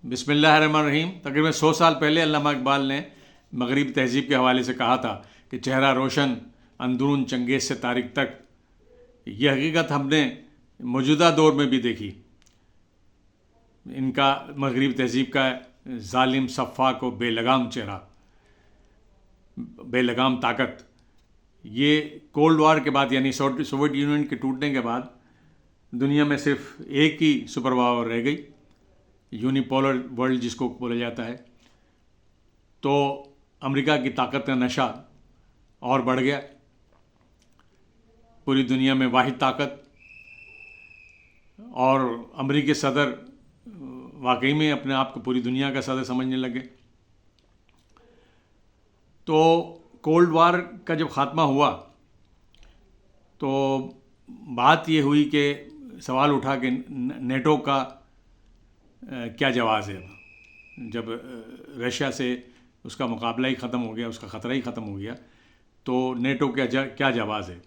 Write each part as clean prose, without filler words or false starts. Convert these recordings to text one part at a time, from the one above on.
بسم اللہ الرحمن الرحیم۔ تقریباً 100 سال پہلے علامہ اقبال نے مغربی تہذیب کے حوالے سے کہا تھا کہ چہرہ روشن اندرون چنگیز سے تاریخ تک۔ یہ حقیقت ہم نے موجودہ دور میں بھی دیکھی۔ ان کا مغربی تہذیب کا ظالم سفاک و بے لگام چہرہ، بے لگام طاقت، یہ کولڈ وار کے بعد یعنی سوویت یونین کے ٹوٹنے کے بعد دنیا میں صرف ایک ہی سپر پاور رہ گئی، یونیپولر ورلڈ جس کو بولا جاتا ہے۔ تو امریکہ کی طاقت کا نشہ اور بڑھ گیا۔ پوری دنیا میں واحد طاقت، اور امریکی صدر واقعی میں اپنے آپ کو پوری دنیا کا صدر سمجھنے لگے۔ تو کولڈ وار کا جب خاتمہ ہوا تو بات یہ ہوئی کہ سوال اٹھا کہ نیٹو کا کیا جواز ہے۔ جب رشیا سے اس کا مقابلہ ہی ختم ہو گیا، اس کا خطرہ ہی ختم ہو گیا، تو نیٹو کیا جواز ہے۔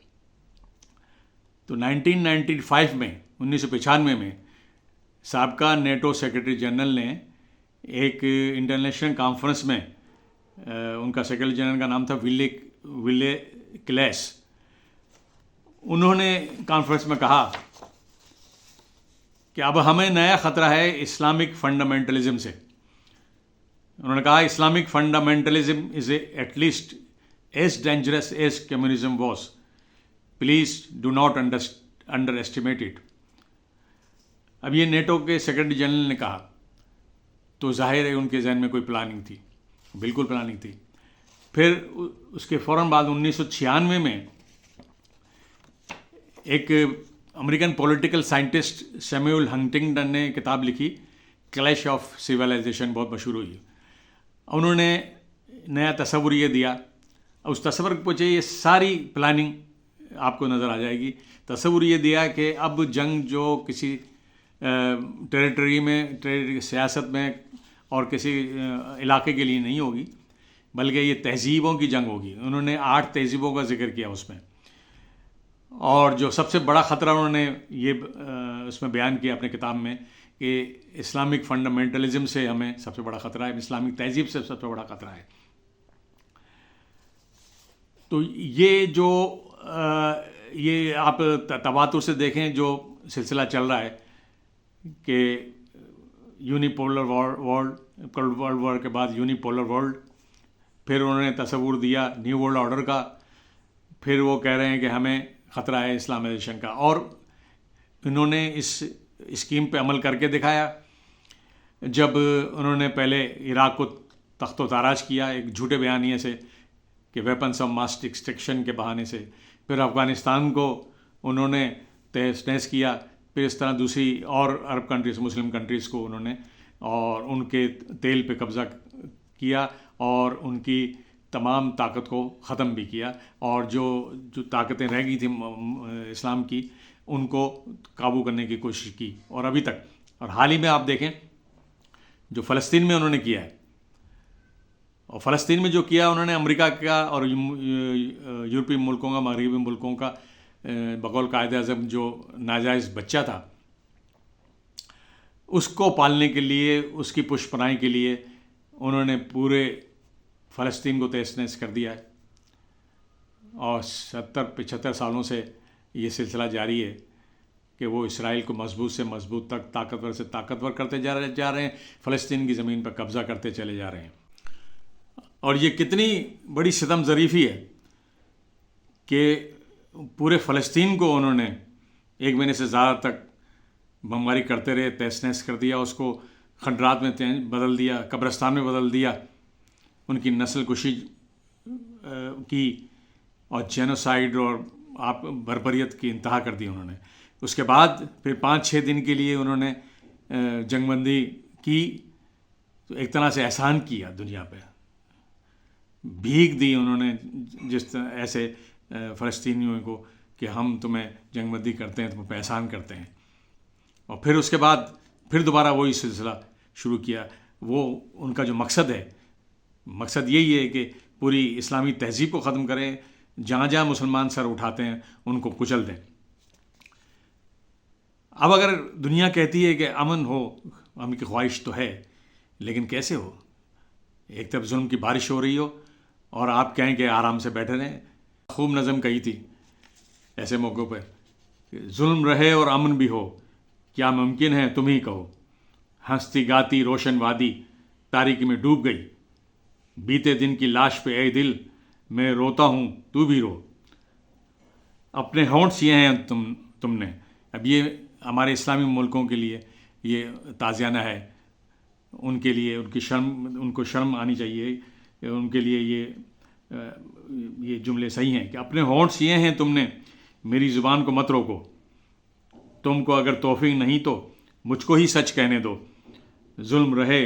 تو 1995 میں 1995 میں سابقہ نیٹو سیکرٹری جنرل نے ایک انٹرنیشنل کانفرنس میں، ان کا سیکرٹری جنرل کا نام تھا ولے کلیس، انہوں نے کانفرنس میں کہا کہ اب ہمیں نیا خطرہ ہے اسلامک فنڈامنٹلزم سے۔ انہوں نے کہا Islamic fundamentalism is at least as dangerous as communism was, please do not underestimate it. اب یہ نیٹو کے سیکرٹری جنرل نے کہا تو ظاہر ہے ان کے ذہن میں کوئی پلاننگ تھی، بالکل پلاننگ تھی۔ پھر اس کے فوراً بعد 1996 میں ایک American political scientist Samuel Huntington نے کتاب لکھی، کلیش آف سویلائزیشن، بہت مشہور ہوئی۔ انہوں نے نیا تصور یہ دیا، اس تصور کے پیچھے یہ ساری پلاننگ آپ کو نظر آ جائے گی۔ تصور یہ دیا کہ اب جنگ جو کسی ٹیریٹری میں، سیاست میں اور کسی علاقے کے لیے نہیں ہوگی، بلکہ یہ تہذیبوں کی جنگ ہوگی۔ انہوں نے 8 تہذیبوں کا ذکر کیا اس میں، اور جو سب سے بڑا خطرہ انہوں نے یہ اس میں بیان کیا اپنے کتاب میں کہ اسلامک فنڈامنٹلزم سے ہمیں سب سے بڑا خطرہ ہے، اسلامک تہذیب سے سب سے بڑا خطرہ ہے۔ تو یہ جو یہ آپ تواتر سے دیکھیں جو سلسلہ چل رہا ہے کہ یونیپولر ورلڈ وار کے بعد یونیپولر ورلڈ، پھر انہوں نے تصور دیا نیو ورلڈ آرڈر کا، پھر وہ کہہ رہے ہیں کہ ہمیں خطرہ ہے اسلامائزیشن کا، اور انہوں نے اس اسکیم پہ عمل کر کے دکھایا۔ جب انہوں نے پہلے عراق کو تخت و تاراج کیا ایک جھوٹے بیانیے سے کہ ویپنس آف ماس ڈسٹرکشن کے بہانے سے، پھر افغانستان کو انہوں نے تہس نہس کیا، پھر اس طرح دوسری اور عرب کنٹریز، مسلم کنٹریز کو انہوں نے اور ان کے تیل پہ قبضہ کیا اور ان کی تمام طاقت کو ختم بھی کیا، اور جو طاقتیں رہ گئی تھیں اسلام کی ان کو قابو کرنے کی کوشش کی، اور ابھی تک۔ اور حال ہی میں آپ دیکھیں جو فلسطین میں انہوں نے کیا ہے، اور فلسطین میں جو کیا انہوں نے امریکہ کا اور یورپی ملکوں کا، مغربی ملکوں کا بقول قائد اعظم جو ناجائز بچہ تھا، اس کو پالنے کے لیے، اس کی پشت پناہی کے لیے انہوں نے پورے فلسطین کو تہس نہس کر دیا ہے، اور 70-75 سالوں سے یہ سلسلہ جاری ہے کہ وہ اسرائیل کو مضبوط سے مضبوط تک، طاقتور سے طاقتور کرتے جا رہے ہیں، فلسطین کی زمین پر قبضہ کرتے چلے جا رہے ہیں۔ اور یہ کتنی بڑی ستم ظریفی ہے کہ پورے فلسطین کو انہوں نے 1 مہینے سے زیادہ تک بمباری کرتے رہے، تہس نہس کر دیا، اس کو کھنڈرات میں بدل دیا، قبرستان میں بدل دیا، ان کی نسل کشی کی، اور جینوسائیڈ اور آپ بربریت کی انتہا کر دی انہوں نے۔ اس کے بعد پھر 5-6 دن کے لیے انہوں نے جنگ بندی کی، تو ایک طرح سے احسان کیا دنیا پہ، بھیک دی انہوں نے جس طرح ایسے فلسطینیوں کو کہ ہم تمہیں جنگ بندی کرتے ہیں، تم پہ احسان کرتے ہیں۔ اور پھر اس کے بعد پھر دوبارہ وہی سلسلہ شروع کیا۔ وہ ان کا جو مقصد ہے، مقصد یہی ہے کہ پوری اسلامی تہذیب کو ختم کریں، جہاں جہاں مسلمان سر اٹھاتے ہیں ان کو کچل دیں۔ اب اگر دنیا کہتی ہے کہ امن ہو، ہم کی خواہش تو ہے، لیکن کیسے ہو؟ ایک طرف ظلم کی بارش ہو رہی ہو اور آپ کہیں کہ آرام سے بیٹھے رہیں. خوب نظم کہی تھی ایسے موقعوں پہ کہ ظلم رہے اور امن بھی ہو، کیا ممکن ہے تم ہی کہو. ہنستی گاتی روشن وادی تاریکی میں ڈوب گئی، بیتے دن کی لاش پہ اے دل میں روتا ہوں تو بھی رو. اپنے ہونٹ سیے ہیں تم نے. اب یہ ہمارے اسلامی ملکوں کے لیے یہ تازیانہ ہے، ان کے لیے ان کو شرم آنی چاہیے. ان کے لیے یہ جملے صحیح ہیں کہ اپنے ہونٹ سیے ہیں تم نے، میری زبان کو مت روکو. تم کو اگر توفیق نہیں تو مجھ کو ہی سچ کہنے دو. ظلم رہے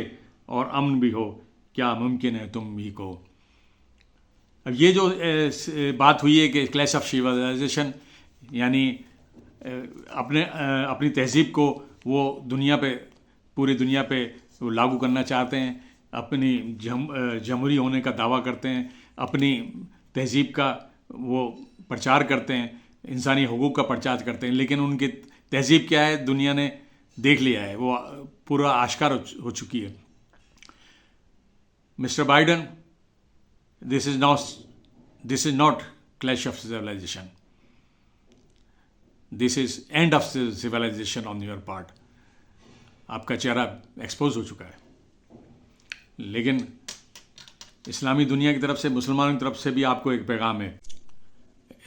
اور امن بھی ہو، کیا ممکن ہے تم بھی کو. اب یہ جو بات ہوئی ہے کہ کلیش آف سیولائزیشن، یعنی اپنی تہذیب کو وہ پوری دنیا پہ وہ لاگو کرنا چاہتے ہیں، اپنی جمہوری ہونے کا دعویٰ کرتے ہیں، اپنی تہذیب کا وہ پرچار کرتے ہیں، انسانی حقوق کا پرچار کرتے ہیں، لیکن ان کی تہذیب کیا ہے دنیا نے دیکھ لیا ہے، وہ پورا آشکار ہو چکی ہے. Mister Biden, this is not clash of civilization. This is end of civilization on your part. آپ کا چہرہ ایکسپوز ہو چکا ہے. لیکن اسلامی دنیا کی طرف سے، مسلمانوں کی طرف سے بھی آپ کو ایک پیغام ہے،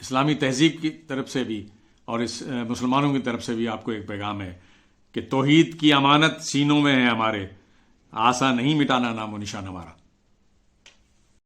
اسلامی تہذیب کی طرف سے بھی اور مسلمانوں کی طرف سے بھی آپ کو ایک پیغام ہے کہ توحید کی امانت سینوں میں ہے ہمارے، آسا نہیں مٹانا نام و نشان ہمارا.